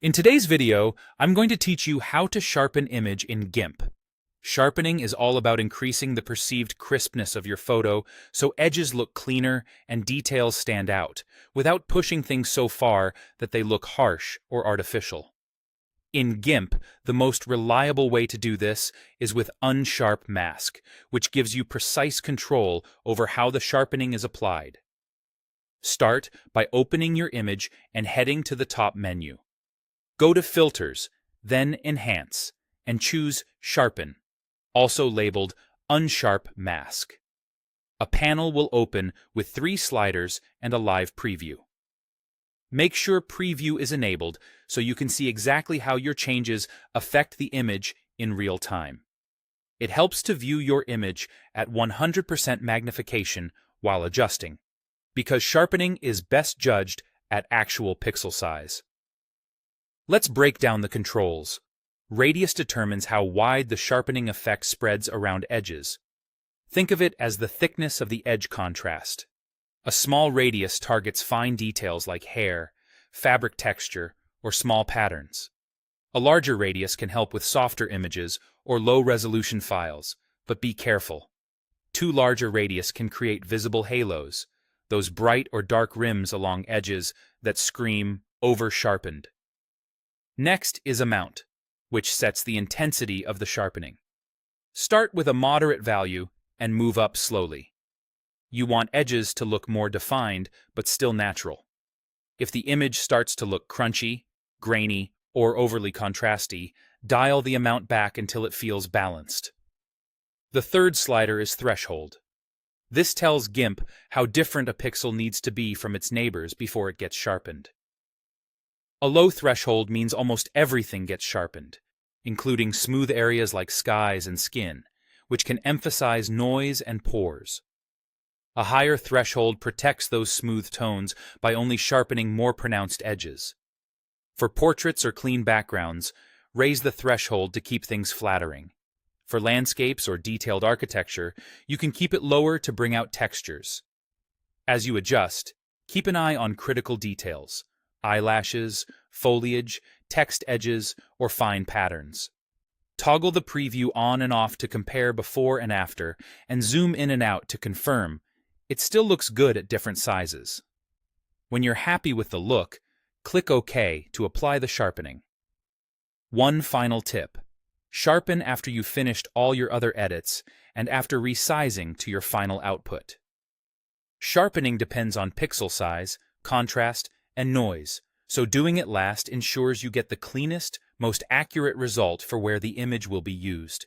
In today's video, I'm going to teach you how to sharpen image in GIMP. Sharpening is all about increasing the perceived crispness of your photo so edges look cleaner and details stand out, without pushing things so far that they look harsh or artificial. In GIMP, the most reliable way to do this is with unsharp mask, which gives you precise control over how the sharpening is applied. Start by opening your image and heading to the top menu. Go to Filters, then Enhance, and choose Sharpen, also labeled Unsharp Mask. A panel will open with 3 sliders and a live preview. Make sure Preview is enabled so you can see exactly how your changes affect the image in real time. It helps to view your image at 100% magnification while adjusting, because sharpening is best judged at actual pixel size. Let's break down the controls. Radius determines how wide the sharpening effect spreads around edges. Think of it as the thickness of the edge contrast. A small radius targets fine details like hair, fabric texture, or small patterns. A larger radius can help with softer images or low-resolution files, but be careful. Too large a radius can create visible halos, those bright or dark rims along edges that scream over-sharpened. Next is Amount, which sets the intensity of the sharpening. Start with a moderate value and move up slowly. You want edges to look more defined but still natural. If the image starts to look crunchy, grainy, or overly contrasty, dial the amount back until it feels balanced. The third slider is Threshold. This tells GIMP how different a pixel needs to be from its neighbors before it gets sharpened. A low threshold means almost everything gets sharpened, including smooth areas like skies and skin, which can emphasize noise and pores. A higher threshold protects those smooth tones by only sharpening more pronounced edges. For portraits or clean backgrounds, raise the threshold to keep things flattering. For landscapes or detailed architecture, you can keep it lower to bring out textures. As you adjust, keep an eye on critical details: eyelashes, foliage, text edges, or fine patterns. Toggle the preview on and off to compare before and after, and zoom in and out to confirm it still looks good at different sizes. When you're happy with the look, click OK to apply the sharpening. One final tip: sharpen after you've finished all your other edits and after resizing to your final output. Sharpening depends on pixel size, contrast, and noise, so doing it last ensures you get the cleanest, most accurate result for where the image will be used.